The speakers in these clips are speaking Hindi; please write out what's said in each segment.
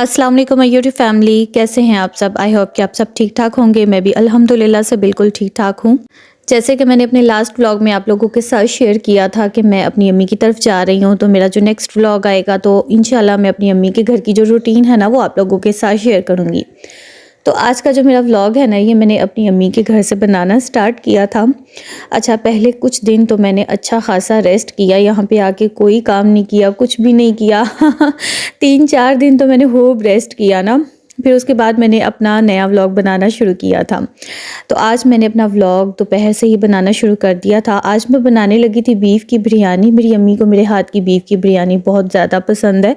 अस्सलाम वालेकुम माय यूट्यूब फैमिली, कैसे हैं आप सब। आई होप कि आप सब ठीक ठाक होंगे। मैं भी अल्हम्दुलिल्लाह से बिल्कुल ठीक ठाक हूँ। जैसे कि मैंने अपने लास्ट व्लॉग में आप लोगों के साथ शेयर किया था कि मैं अपनी अम्मी की तरफ जा रही हूँ, तो मेरा जो नेक्स्ट व्लॉग आएगा तो इंशाल्लाह मैं अपनी अम्मी के घर की जो रूटीन है ना वो आप लोगों के साथ शेयर करूँगी। तो आज का जो मेरा व्लॉग है ना ये मैंने अपनी अम्मी के घर से बनाना स्टार्ट किया था। अच्छा, पहले कुछ दिन तो मैंने अच्छा खासा रेस्ट किया, यहाँ पे आके कोई काम नहीं किया, कुछ भी नहीं किया 3-4 दिन तो मैंने खूब रेस्ट किया ना। फिर उसके बाद मैंने अपना नया व्लॉग बनाना शुरू किया था। तो आज मैंने अपना व्लॉग दोपहर से ही बनाना शुरू कर दिया था। आज मैं बनाने लगी थी बीफ की बिरयानी। मेरी अम्मी को मेरे हाथ की बीफ की बिरयानी बहुत ज़्यादा पसंद है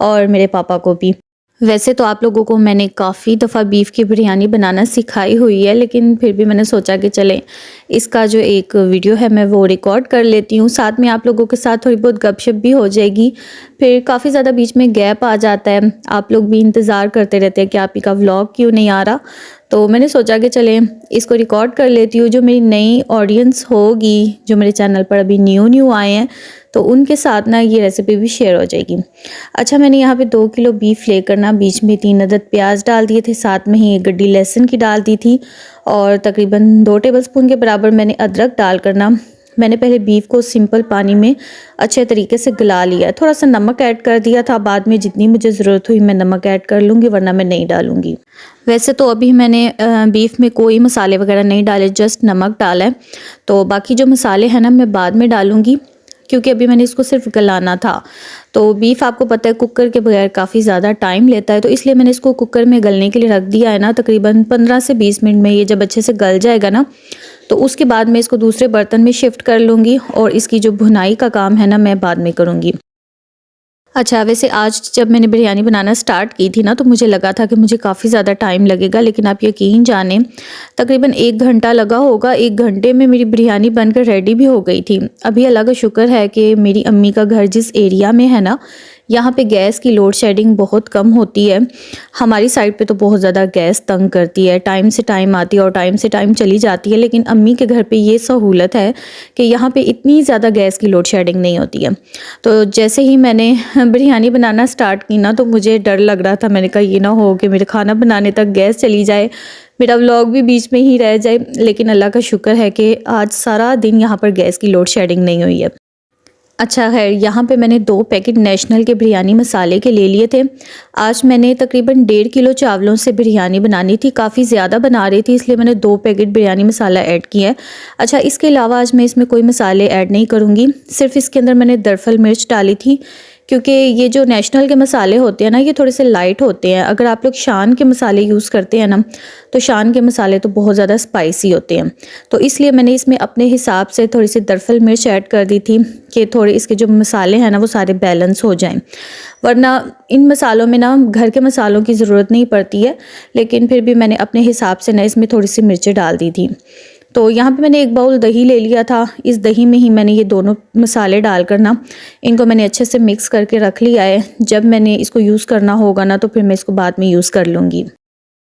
और मेरे पापा को भी। वैसे तो आप लोगों को मैंने काफ़ी दफ़ा बीफ की बिरयानी बनाना सिखाई हुई है, लेकिन फिर भी मैंने सोचा कि चलें इसका जो एक वीडियो है मैं वो रिकॉर्ड कर लेती हूँ। साथ में आप लोगों के साथ थोड़ी बहुत गपशप भी हो जाएगी। फिर काफ़ी ज़्यादा बीच में गैप आ जाता है, आप लोग भी इंतज़ार करते रहते हैं कि आप ही का व्लॉग क्यों नहीं आ रहा। तो मैंने सोचा कि चलें इसको रिकॉर्ड कर लेती हूँ। जो मेरी नई ऑडियंस होगी, जो मेरे चैनल पर अभी न्यू आए हैं, तो उनके साथ ना ये रेसिपी भी शेयर हो जाएगी। अच्छा, मैंने यहाँ पे 2 किलो बीफ लेकर ना बीच में 3 अदद प्याज डाल दिए थे, साथ में ही 1 गड्डी लहसुन की डाल दी थी और तकरीबन 2 टेबलस्पून के बराबर मैंने अदरक डालकर ना मैंने पहले बीफ को सिंपल पानी में अच्छे तरीके से गला लिया। थोड़ा सा नमक ऐड कर दिया था, बाद में जितनी मुझे ज़रूरत हुई मैं नमक ऐड कर लूँगी, वरना मैं नहीं डालूँगी। वैसे तो अभी मैंने बीफ में कोई मसाले वगैरह नहीं डाले, जस्ट नमक डाला है। तो बाकी जो मसाले हैं ना मैं बाद में डालूँगी, क्योंकि अभी मैंने इसको सिर्फ गलाना था। तो बीफ आपको पता है कुकर के बगैर काफ़ी ज़्यादा टाइम लेता है, तो इसलिए मैंने इसको कुकर में गलने के लिए रख दिया है ना। तकरीबन 15 से 20 मिनट में ये जब अच्छे से गल जाएगा ना, तो उसके बाद मैं इसको दूसरे बर्तन में शिफ्ट कर लूँगी और इसकी जो भुनाई का काम है ना मैं बाद में करूँगी। अच्छा, वैसे आज जब मैंने बिरयानी बनाना स्टार्ट की थी ना तो मुझे लगा था कि मुझे काफ़ी ज़्यादा टाइम लगेगा, लेकिन आप यकीन जानें तकरीबन 1 घंटा लगा होगा। 1 घंटे में मेरी बिरयानी बनकर रेडी भी हो गई थी। अभी अल्लाह का शुक्र है कि मेरी अम्मी का घर जिस एरिया में है ना, यहाँ पे गैस की लोड शेडिंग बहुत कम होती है। हमारी साइड पे तो बहुत ज़्यादा गैस तंग करती है, टाइम से टाइम आती है और टाइम से टाइम चली जाती है, लेकिन अम्मी के घर पे ये सहूलत है कि यहाँ पे इतनी ज़्यादा गैस की लोड शेडिंग नहीं होती है। तो जैसे ही मैंने बिरयानी बनाना स्टार्ट की ना तो मुझे डर लग रहा था। मैंने कहा ये ना हो कि मेरे खाना बनाने तक गैस चली जाए, मेरा व्लॉग भी बीच में ही रह जाए। लेकिन अल्लाह का शुक्र है कि आज सारा दिन यहाँ पर गैस की लोड शेडिंग नहीं हुई है। अच्छा, खैर यहाँ पे मैंने 2 पैकेट नेशनल के बिरयानी मसाले के ले लिए थे। आज मैंने तकरीबन 1.5 किलो चावलों से बिरयानी बनानी थी, काफ़ी ज़्यादा बना रही थी, इसलिए मैंने 2 पैकेट बिरयानी मसाला ऐड किया है। अच्छा, इसके अलावा आज मैं इसमें कोई मसाले ऐड नहीं करूँगी, सिर्फ इसके अंदर मैंने दरफल मिर्च डाली थी, क्योंकि ये जो नेशनल के मसाले होते हैं ना ये थोड़े से लाइट होते हैं। अगर आप लोग शान के मसाले यूज़ करते हैं ना तो शान के मसाले तो बहुत ज़्यादा स्पाइसी होते हैं, तो इसलिए मैंने इसमें अपने हिसाब से थोड़ी सी दरफल मिर्च ऐड कर दी थी कि थोड़े इसके जो मसाले हैं ना वो सारे बैलेंस हो जाएं। वरना इन मसालों में ना घर के मसालों की ज़रूरत नहीं पड़ती है, लेकिन फिर भी मैंने अपने हिसाब से ना इसमें थोड़ी सी मिर्चें डाल दी थी। तो यहाँ पे मैंने 1 बाउल दही ले लिया था। इस दही में ही मैंने ये दोनों मसाले डालकर ना इनको मैंने अच्छे से मिक्स करके रख लिया है। जब मैंने इसको यूज़ करना होगा ना तो फिर मैं इसको बाद में यूज़ कर लूँगी।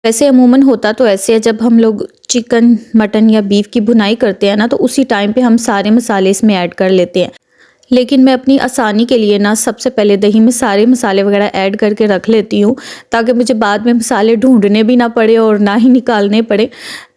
वैसे अमूमन होता तो ऐसे है, जब हम लोग चिकन, मटन या बीफ की भुनाई करते हैं ना तो उसी टाइम पे हम सारे मसाले इसमें ऐड कर लेते हैं। लेकिन मैं अपनी आसानी के लिए ना सबसे पहले दही में सारे मसाले वगैरह ऐड करके रख लेती हूँ, ताकि मुझे बाद में मसाले ढूंढने भी ना पड़े और ना ही निकालने पड़े।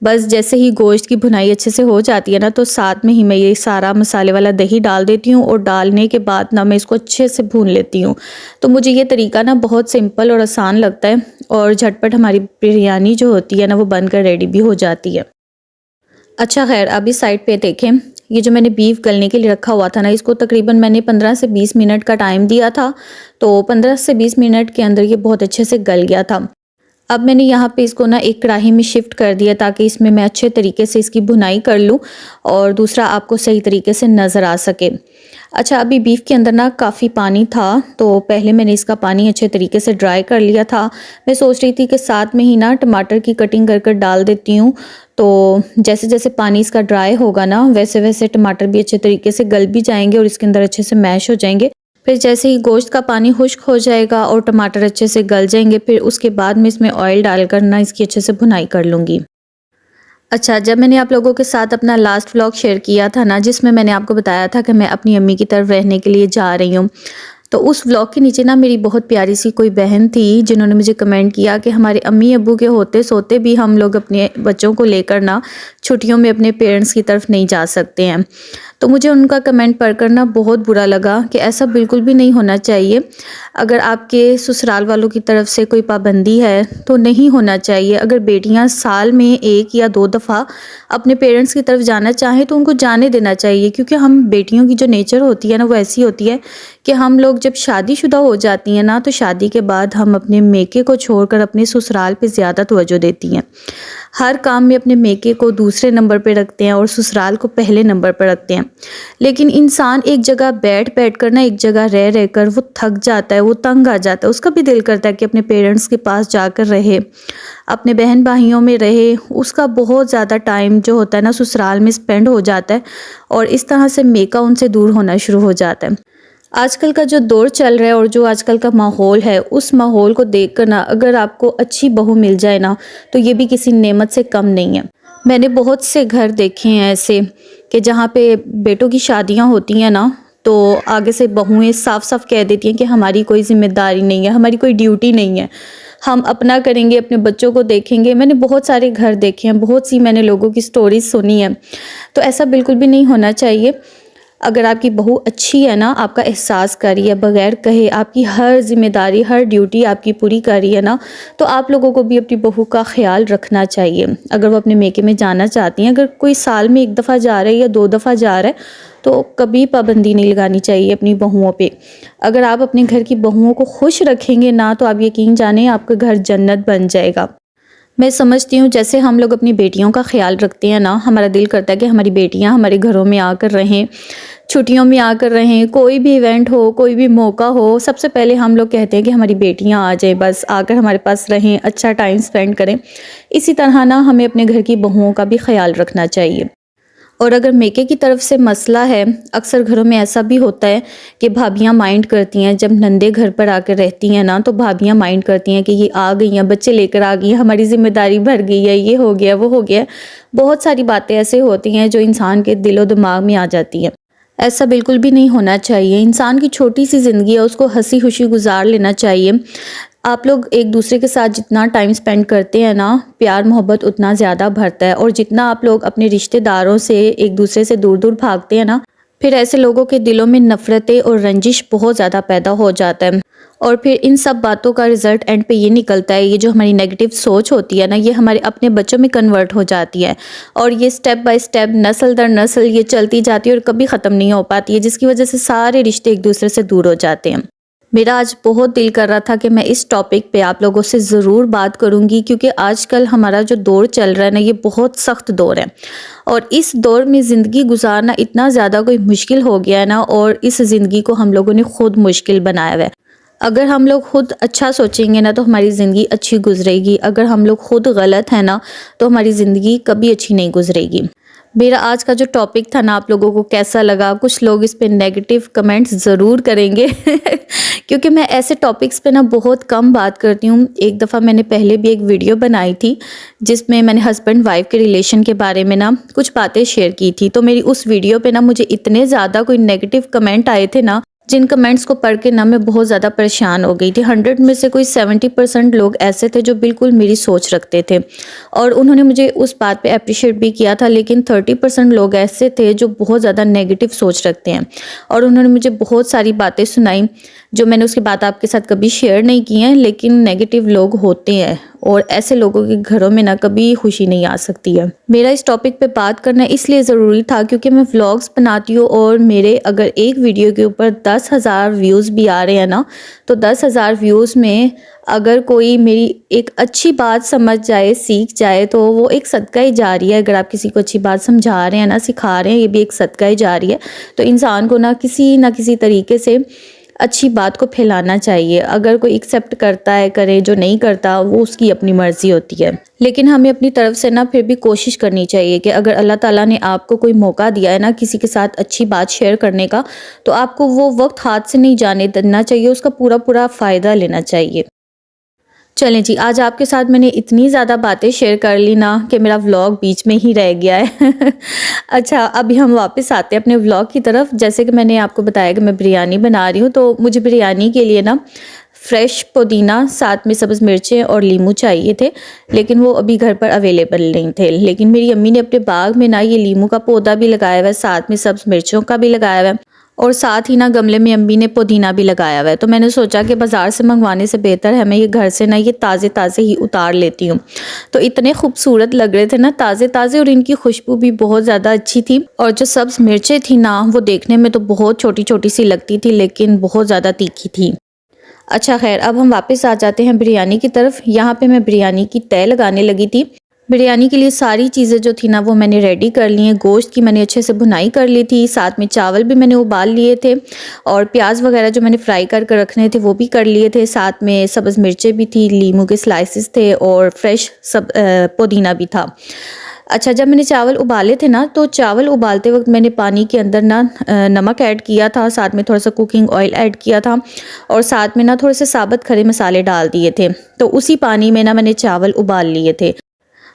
बस जैसे ही गोश्त की भुनाई अच्छे से हो जाती है ना तो साथ में ही मैं ये सारा मसाले वाला दही डाल देती हूँ और डालने के बाद ना मैं इसको अच्छे से भून लेती हूँ। तो मुझे ये तरीका ना बहुत सिंपल और आसान लगता है और झटपट हमारी बिरयानी जो होती है ना वो बनकर रेडी भी हो जाती है। अच्छा, खैर अब इस साइड पे देखें, ये जो मैंने बीफ गलने के लिए रखा हुआ था ना इसको तकरीबन मैंने 15 से 20 मिनट का टाइम दिया था। तो 15 से 20 मिनट के अंदर ये बहुत अच्छे से गल गया था। अब मैंने यहाँ पे इसको ना एक कढ़ाई में शिफ्ट कर दिया ताकि इसमें मैं अच्छे तरीके से इसकी भुनाई कर लूँ और दूसरा आपको सही तरीके से नज़र आ सके। अच्छा, अभी बीफ के अंदर ना काफ़ी पानी था, तो पहले मैंने इसका पानी अच्छे तरीके से ड्राई कर लिया था। मैं सोच रही थी कि साथ में ही ना टमाटर की कटिंग कर कर डाल देती हूँ, तो जैसे जैसे पानी इसका ड्राई होगा ना वैसे वैसे टमाटर भी अच्छे तरीके से गल भी जाएंगे और इसके अंदर अच्छे से मैश हो जाएंगे। फिर जैसे ही गोश्त का पानी खुश्क हो जाएगा और टमाटर अच्छे से गल जाएंगे, फिर उसके बाद मैं इसमें ऑयल डालकर ना इसकी अच्छे से भुनाई कर लूँगी। अच्छा, जब मैंने आप लोगों के साथ अपना लास्ट व्लॉग शेयर किया था ना जिसमें मैंने आपको बताया था कि मैं अपनी अम्मी की तरफ रहने के लिए जा रही हूँ, तो उस व्लॉग के नीचे ना मेरी बहुत प्यारी सी कोई बहन थी जिन्होंने मुझे कमेंट किया कि हमारे अम्मी अब्बू के होते सोते भी हम लोग अपने बच्चों को लेकर ना छुट्टियों में अपने पेरेंट्स की तरफ नहीं जा सकते हैं। तो मुझे उनका कमेंट पढ़कर ना बहुत बुरा लगा कि ऐसा बिल्कुल भी नहीं होना चाहिए। अगर आपके ससुराल वालों की तरफ से कोई पाबंदी है तो नहीं होना चाहिए। अगर बेटियां साल में 1 या 2 दफ़ा अपने पेरेंट्स की तरफ जाना चाहें तो उनको जाने देना चाहिए, क्योंकि हम बेटियों की जो नेचर होती है ना वो ऐसी होती है कि हम लोग जब शादीशुदा हो जाती हैं ना तो शादी के बाद हम अपने मेके को छोड़कर अपने ससुराल पे ज़्यादा तवज्जो देती हैं। हर काम में अपने मेके को दूसरे नंबर पे रखते हैं और ससुराल को पहले नंबर पर रखते हैं। लेकिन इंसान एक जगह बैठ कर ना एक जगह रह कर वो थक जाता है, वो तंग आ जाता है। उसका भी दिल करता है कि अपने पेरेंट्स के पास जाकर रहे, अपने बहन भाइयों में रहे। उसका बहुत ज़्यादा टाइम जो होता है ना ससुराल में स्पेंड हो जाता है और इस तरह से मेका उनसे दूर होना शुरू हो जाता है। आजकल का जो दौर चल रहा है और जो आजकल का माहौल है, उस माहौल को देखकर ना अगर आपको अच्छी बहू मिल जाए ना तो ये भी किसी नेमत से कम नहीं है। मैंने बहुत से घर देखे हैं ऐसे कि जहाँ पे बेटों की शादियाँ होती हैं ना तो आगे से बहुएं साफ साफ कह देती हैं कि हमारी कोई जिम्मेदारी नहीं है, हमारी कोई ड्यूटी नहीं है, हम अपना करेंगे, अपने बच्चों को देखेंगे। मैंने बहुत सारे घर देखे हैं, बहुत सी मैंने लोगों की स्टोरीज सुनी है। तो ऐसा बिल्कुल भी नहीं होना चाहिए। अगर आपकी बहू अच्छी है ना, आपका एहसास कर रही है, बगैर कहे आपकी हर जिम्मेदारी हर ड्यूटी आपकी पूरी कर रही है ना, तो आप लोगों को भी अपनी बहू का ख्याल रखना चाहिए। अगर वो अपने मेके में जाना चाहती हैं, अगर कोई साल में 1 दफ़ा जा रहा है या 2 दफ़ा जा रहा है तो कभी पाबंदी नहीं लगानी चाहिए अपनी बहुओं पे। अगर आप अपने घर की बहुओं को खुश रखेंगे ना तो आप यकीन जाने आपका घर जन्नत बन जाएगा। मैं समझती हूँ जैसे हम लोग अपनी बेटियों का ख्याल रखते हैं ना, हमारा दिल करता है कि हमारी बेटियाँ हमारे घरों में आकर रहें, छुट्टियों में आकर रहें। कोई भी इवेंट हो, कोई भी मौका हो, सबसे पहले हम लोग कहते हैं कि हमारी बेटियाँ आ जाएं, बस आकर हमारे पास रहें, अच्छा टाइम स्पेंड करें। इसी तरह ना हमें अपने घर की बहुओं का भी ख्याल रखना चाहिए। और अगर मेके की तरफ से मसला है, अक्सर घरों में ऐसा भी होता है कि भाभियां माइंड करती हैं, जब नंदे घर पर आकर रहती हैं ना तो भाभियां माइंड करती हैं कि ये आ गई हैं, बच्चे लेकर आ गई हैं, हमारी जिम्मेदारी भर गई है, ये हो गया वो हो गया। बहुत सारी बातें ऐसे होती हैं जो इंसान के दिलो दिमाग में आ जाती हैं। ऐसा बिल्कुल भी नहीं होना चाहिए। इंसान की छोटी सी ज़िंदगी है, उसको हंसी खुशी गुजार लेना चाहिए। आप लोग एक दूसरे के साथ जितना टाइम स्पेंड करते हैं ना, प्यार मोहब्बत उतना ज़्यादा भरता है। और जितना आप लोग अपने रिश्तेदारों से एक दूसरे से दूर दूर भागते हैं ना, फिर ऐसे लोगों के दिलों में नफ़रतें और रंजिश बहुत ज़्यादा पैदा हो जाता है। और फिर इन सब बातों का रिज़ल्ट एंड पे ये निकलता है, ये जो हमारी नेगेटिव सोच होती है ना, ये हमारे अपने बच्चों में कन्वर्ट हो जाती है। और ये स्टेप बाय स्टेप नस्ल दर नस्ल ये चलती जाती है और कभी ख़त्म नहीं हो पाती है, जिसकी वजह से सारे रिश्ते एक दूसरे से दूर हो जाते हैं। मेरा आज बहुत दिल कर रहा था कि मैं इस टॉपिक पे आप लोगों से ज़रूर बात करूंगी, क्योंकि आजकल हमारा जो दौर चल रहा है ना, ये बहुत सख्त दौर है। और इस दौर में ज़िंदगी गुजारना इतना ज़्यादा कोई मुश्किल हो गया है ना, और इस ज़िंदगी को हम लोगों ने खुद मुश्किल बनाया हुआ है। अगर हम लोग खुद अच्छा सोचेंगे ना तो हमारी ज़िंदगी अच्छी गुजरेगी। अगर हम लोग खुद गलत हैं ना तो हमारी ज़िंदगी कभी अच्छी नहीं गुजरेगी। मेरा आज का जो टॉपिक था ना, आप लोगों को कैसा लगा? कुछ लोग इस पे नेगेटिव कमेंट्स ज़रूर करेंगे क्योंकि मैं ऐसे टॉपिक्स पे ना बहुत कम बात करती हूँ। एक दफ़ा मैंने पहले भी एक वीडियो बनाई थी जिसमें मैंने हस्बैंड वाइफ के रिलेशन के बारे में ना कुछ बातें शेयर की थी। तो मेरी उस वीडियो पे ना मुझे इतने ज़्यादा कोई नेगेटिव कमेंट आए थे ना, जिन कमेंट्स को पढ़ के ना मैं बहुत ज़्यादा परेशान हो गई थी। 100 में से कोई 70% लोग ऐसे थे जो बिल्कुल मेरी सोच रखते थे और उन्होंने मुझे उस बात पे अप्रिशिएट भी किया था। लेकिन 30% लोग ऐसे थे जो बहुत ज़्यादा नेगेटिव सोच रखते हैं और उन्होंने मुझे बहुत सारी बातें सुनाई जो मैंने उसके बाद आपके साथ कभी शेयर नहीं की हैं। लेकिन नेगेटिव लोग होते हैं और ऐसे लोगों के घरों में ना कभी खुशी नहीं आ सकती है। मेरा इस टॉपिक पे बात करना इसलिए ज़रूरी था क्योंकि मैं व्लॉग्स बनाती हूँ और मेरे अगर एक वीडियो के ऊपर 10,000 व्यूज़ भी आ रहे हैं ना, तो 10,000 व्यूज़ में अगर कोई मेरी एक अच्छी बात समझ जाए, सीख जाए, तो वो एक सदका ही जारी है। अगर आप किसी को अच्छी बात समझा रहे हैं ना, सिखा रहे हैं, ये भी एक सदका ही जारी है। तो इंसान को ना किसी तरीके से अच्छी बात को फैलाना चाहिए। अगर कोई एक्सेप्ट करता है करे, जो नहीं करता वो उसकी अपनी मर्जी होती है। लेकिन हमें अपनी तरफ से ना फिर भी कोशिश करनी चाहिए कि अगर अल्लाह ताला ने आपको कोई मौका दिया है ना किसी के साथ अच्छी बात शेयर करने का, तो आपको वो वक्त हाथ से नहीं जाने देना चाहिए, उसका पूरा फ़ायदा लेना चाहिए। चलें जी, आज आपके साथ मैंने इतनी ज़्यादा बातें शेयर कर ली ना कि मेरा व्लॉग बीच में ही रह गया है। अच्छा, अभी हम वापस आते हैं अपने व्लॉग की तरफ। जैसे कि मैंने आपको बताया कि मैं बिरयानी बना रही हूँ, तो मुझे बिरयानी के लिए ना फ्रेश पुदीना, साथ में सब्ज़ मिर्चें और लीमू चाहिए थे, लेकिन वो अभी घर पर अवेलेबल नहीं थे। लेकिन मेरी अम्मी ने अपने बाग में ना ये लीमू का पौधा भी लगाया हुआ है, साथ में सब्ज़ मिर्चों का भी लगाया हुआ है और साथ ही ना गमले में अम्मी ने पुदीना भी लगाया हुआ है। तो मैंने सोचा कि बाज़ार से मंगवाने से बेहतर है मैं ये घर से ना ये ताज़े ताज़े ही उतार लेती हूँ। तो इतने खूबसूरत लग रहे थे ना ताज़े ताज़े, और इनकी खुशबू भी बहुत ज़्यादा अच्छी थी। और जो सब्ज़ मिर्चें थी ना वो देखने में तो बहुत छोटी छोटी सी लगती थी, लेकिन बहुत ज़्यादा तीखी थी। अच्छा खैर, अब हम वापस आ जाते हैं बिरयानी की तरफ। यहाँ पे मैं बिरयानी की तह लगाने लगी थी। बिरयानी के लिए सारी चीज़ें जो थी ना वो मैंने रेडी कर ली हैं। गोश्त की मैंने अच्छे से भुनाई कर ली थी, साथ में चावल भी मैंने उबाल लिए थे और प्याज वगैरह जो मैंने फ्राई कर रखने थे वो भी कर लिए थे। साथ में सब्ज़ मिर्चें भी थी, लीमू के स्लाइसेस थे और फ्रेश पुदीना भी था। अच्छा, जब मैंने चावल उबाले थे ना, तो चावल उबालते वक्त मैंने पानी के अंदर ना नमक ऐड किया था, साथ में थोड़ा सा कुकिंग ऑयल ऐड किया था और साथ में ना थोड़े से साबुत खड़े मसाले डाल दिए थे। तो उसी पानी में ना मैंने चावल उबाल लिए थे।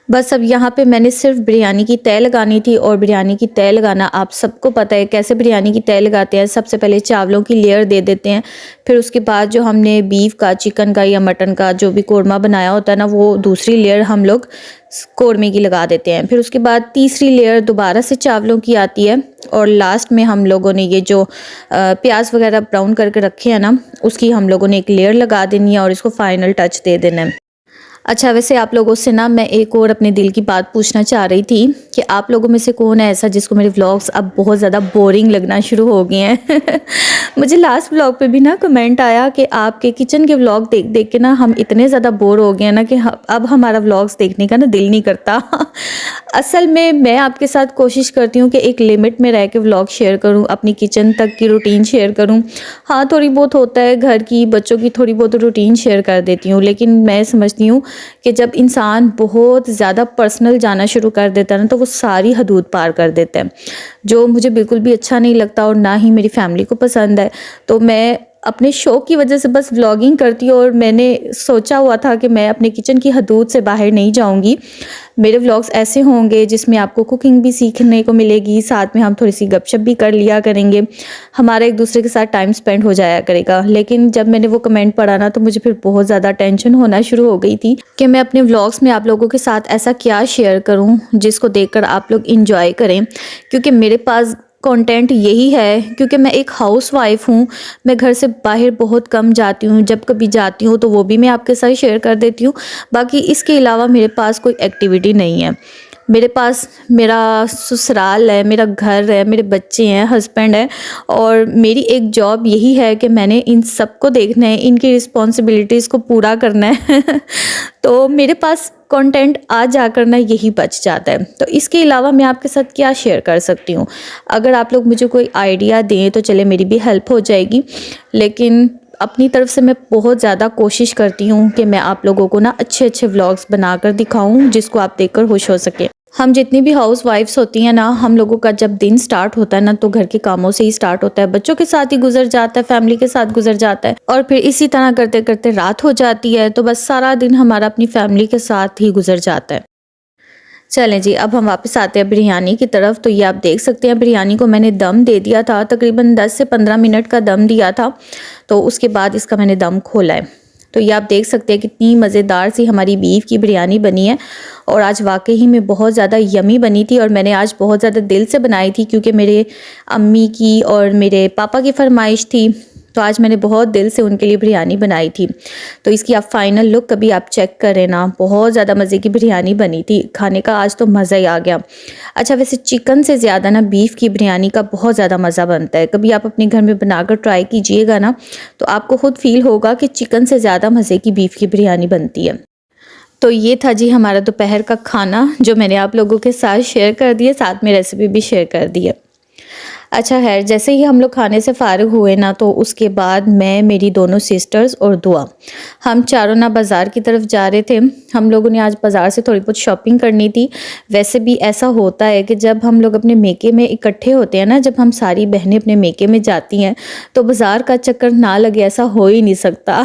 बस अब यहाँ पे मैंने सिर्फ बिरयानी की तह लगानी थी, और बिरयानी की तह लगाना आप सबको पता है कैसे बिरयानी की तह लगाते हैं। सबसे पहले चावलों की लेयर दे देते हैं, फिर उसके बाद जो हमने बीफ का, चिकन का या मटन का जो भी कोरमा बनाया होता है ना, वो दूसरी लेयर हम लोग कोरमे की लगा देते हैं। फिर उसके बाद तीसरी लेयर दोबारा से चावलों की आती है, और लास्ट में हम लोगों ने ये जो प्याज वगैरह ब्राउन करके रखे हैं ना, उसकी हम लोगों ने एक लेयर लगा देनी है और इसको फाइनल टच दे देना है। अच्छा, वैसे आप लोगों से ना मैं एक और अपने दिल की बात पूछना चाह रही थी कि आप लोगों में से कौन है ऐसा जिसको मेरे व्लॉग्स अब बहुत ज़्यादा बोरिंग लगना शुरू हो गए हैं। मुझे लास्ट व्लॉग पे भी ना कमेंट आया कि आपके किचन के व्लॉग देख देख के ना हम इतने ज़्यादा बोर हो गए हैं ना कि अब हमारा व्लॉग्स देखने का ना दिल नहीं करता। असल में मैं आपके साथ कोशिश करती हूँ कि एक लिमिट में रह के व्लॉग शेयर करूँ, अपनी किचन तक की रूटीन शेयर करूँ। हाँ, थोड़ी बहुत होता है घर की, बच्चों की थोड़ी बहुत रूटीन शेयर कर देती हूँ, लेकिन मैं समझती हूँ कि जब इंसान बहुत ज़्यादा पर्सनल जाना शुरू कर देता है ना, तो वो सारी हदूद पार कर देता है, जो मुझे बिल्कुल भी अच्छा नहीं लगता और ना ही मेरी फैमिली को पसंद है। तो मैं अपने शौक की वजह से बस व्लॉगिंग करती हूँ, और मैंने सोचा हुआ था कि मैं अपने किचन की हदूद से बाहर नहीं जाऊँगी। मेरे व्लॉग्स ऐसे होंगे जिसमें आपको कुकिंग भी सीखने को मिलेगी, साथ में हम थोड़ी सी गपशप भी कर लिया करेंगे, हमारा एक दूसरे के साथ टाइम स्पेंड हो जाया करेगा। लेकिन जब मैंने वो कमेंट पढ़ा ना, तो मुझे फिर बहुत ज़्यादा टेंशन होना शुरू हो गई थी कि मैं अपने व्लॉग्स में आप लोगों के साथ ऐसा क्या शेयर करूं जिसको देखकर आप लोग इंजॉय करें, क्योंकि मेरे पास कंटेंट यही है। क्योंकि मैं एक हाउसवाइफ हूँ, मैं घर से बाहर बहुत कम जाती हूँ, जब कभी जाती हूँ तो वो भी मैं आपके साथ शेयर कर देती हूँ। बाकी इसके अलावा मेरे पास कोई एक्टिविटी नहीं है। मेरे पास मेरा ससुराल है, मेरा घर है, मेरे बच्चे हैं, हस्बैंड है, और मेरी एक जॉब यही है कि मैंने इन सबको देखना है, इनकी रिस्पॉन्सिबिलिटीज़ को पूरा करना है। तो मेरे पास कंटेंट आ जाकर ना यही बच जाता है। तो इसके अलावा मैं आपके साथ क्या शेयर कर सकती हूँ? अगर आप लोग मुझे कोई आइडिया दें तो चले, मेरी भी हेल्प हो जाएगी। लेकिन अपनी तरफ से मैं बहुत ज़्यादा कोशिश करती हूँ कि मैं आप लोगों को ना अच्छे अच्छे व्लॉग्स बनाकर दिखाऊँ जिसको आप देखकर खुश हो सके। हम जितनी भी हाउस वाइफ्स होती हैं ना, हम लोगों का जब दिन स्टार्ट होता है ना, तो घर के कामों से ही स्टार्ट होता है, बच्चों के साथ ही गुजर जाता है, फैमिली के साथ गुजर जाता है, और फिर इसी तरह करते करते रात हो जाती है। तो बस सारा दिन हमारा अपनी फैमिली के साथ ही गुजर जाता है। चलें जी, अब हम वापस आते हैं बिरयानी की तरफ। तो ये आप देख सकते हैं, बिरयानी को मैंने दम दे दिया था, तकरीबन 10 से 15 मिनट का दम दिया था। तो उसके बाद इसका मैंने दम खोला है। तो ये आप देख सकते हैं कितनी मज़ेदार सी हमारी बीफ की बिरयानी बनी है, और आज वाकई में बहुत ज़्यादा यमी बनी थी, और मैंने आज बहुत ज़्यादा दिल से बनाई थी क्योंकि मेरे अम्मी की और मेरे पापा की फरमाइश थी। तो आज मैंने बहुत दिल से उनके लिए बिरयानी बनाई थी। तो इसकी आप फाइनल लुक कभी आप चेक करें ना, बहुत ज़्यादा मज़े की बिरयानी बनी थी, खाने का आज तो मज़ा ही आ गया। अच्छा, वैसे चिकन से ज़्यादा ना बीफ की बिरयानी का बहुत ज़्यादा मज़ा बनता है। कभी आप अपने घर में बनाकर ट्राई कीजिएगा ना, तो आपको खुद फील होगा कि चिकन से ज़्यादा मज़े की बीफ की बिरयानी बनती है। तो ये था जी हमारा दोपहर का खाना, जो मैंने आप लोगों के साथ शेयर कर दिया, साथ में रेसिपी भी शेयर कर दी है। अच्छा ख़ैर, जैसे ही हम लोग खाने से फ़ारिग हुए ना, तो उसके बाद मैं, मेरी दोनों सिस्टर्स और दुआ, हम चारों ना बाज़ार की तरफ जा रहे थे। हम लोगों ने आज बाज़ार से थोड़ी बहुत शॉपिंग करनी थी। वैसे भी ऐसा होता है कि जब हम लोग अपने मेके में इकट्ठे होते हैं ना, जब हम सारी बहनें अपने मेके में जाती हैं, तो बाज़ार का चक्कर ना लगे ऐसा हो ही नहीं सकता।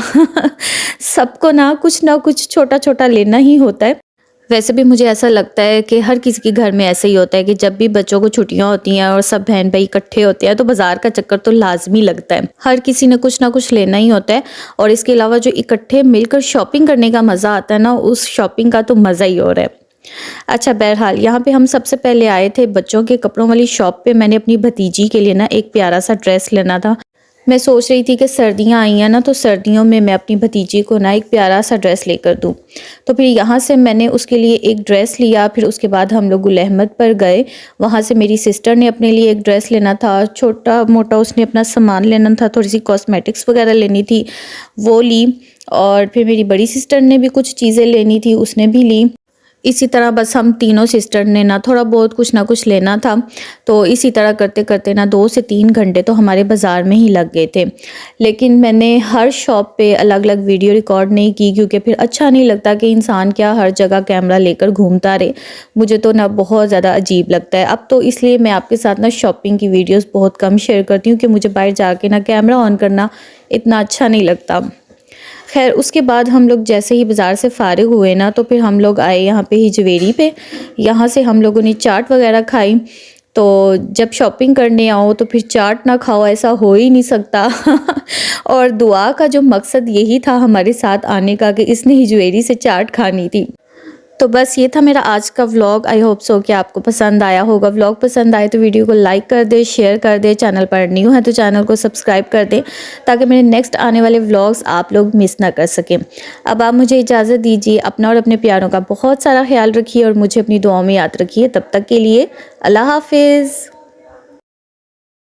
सबको ना कुछ छोटा-छोटा लेना ही होता है। वैसे भी मुझे ऐसा लगता है कि हर किसी के घर में ऐसा ही होता है कि जब भी बच्चों को छुट्टियां होती हैं और सब बहन भाई इकट्ठे होते हैं, तो बाज़ार का चक्कर तो लाज़मी लगता है। हर किसी ने कुछ ना कुछ लेना ही होता है। और इसके अलावा जो इकट्ठे मिलकर शॉपिंग करने का मज़ा आता है ना, उस शॉपिंग का तो मज़ा ही और है। अच्छा, बहरहाल यहाँ पे हम सबसे पहले आए थे बच्चों के कपड़ों वाली शॉप पे। मैंने अपनी भतीजी के लिए ना एक प्यारा सा ड्रेस लेना था। मैं सोच रही थी कि सर्दियाँ आई हैं ना, तो सर्दियों में मैं अपनी भतीजी को ना एक प्यारा सा ड्रेस लेकर दूँ। तो फिर यहाँ से मैंने उसके लिए एक ड्रेस लिया। फिर उसके बाद हम लोग गुल अहमद पर गए। वहाँ से मेरी सिस्टर ने अपने लिए एक ड्रेस लेना था, छोटा-मोटा उसने अपना सामान लेना था, थोड़ी-सी कॉस्मेटिक्स वगैरह लेनी थी, वो ली। और फिर मेरी बड़ी सिस्टर ने भी कुछ चीज़ें लेनी थी, उसने भी ली। इसी तरह बस हम तीनों सिस्टर ने ना थोड़ा बहुत कुछ ना कुछ लेना था। तो इसी तरह करते-करते ना 2 से 3 घंटे तो हमारे बाज़ार में ही लग गए थे। लेकिन मैंने हर शॉप पे अलग-अलग वीडियो रिकॉर्ड नहीं की, क्योंकि फिर अच्छा नहीं लगता कि इंसान क्या हर जगह कैमरा लेकर घूमता रहे। मुझे तो ना बहुत ज़्यादा अजीब लगता है। अब तो इसलिए मैं आपके साथ ना शॉपिंग की वीडियोज़ बहुत कम शेयर करती हूँ कि मुझे बाहर जाके ना कैमरा ऑन करना इतना अच्छा नहीं लगता। ख़ैर, उसके बाद हम लोग जैसे ही बाज़ार से फ़ारिग हुए ना, तो फिर हम लोग आए यहाँ पे हिजवेरी पे। यहाँ से हम लोगों ने चाट वग़ैरह खाई। तो जब शॉपिंग करने आओ तो फिर चाट ना खाओ ऐसा हो ही नहीं सकता। और दुआ का जो मकसद यही था हमारे साथ आने का कि इसने हिजवेरी से चाट खानी थी। तो बस ये था मेरा आज का व्लॉग। आई होप सो कि आपको पसंद आया होगा। व्लॉग पसंद आए तो वीडियो को लाइक कर दें, शेयर कर दें। चैनल पर न्यू है तो चैनल को सब्सक्राइब कर दें, ताकि मेरे नेक्स्ट आने वाले व्लॉग्स आप लोग मिस ना कर सकें। अब आप मुझे इजाज़त दीजिए। अपना और अपने प्यारों का बहुत सारा ख्याल रखिए और मुझे अपनी दुआओं में याद रखिए। तब तक के लिए अल्लाह हाफिज़।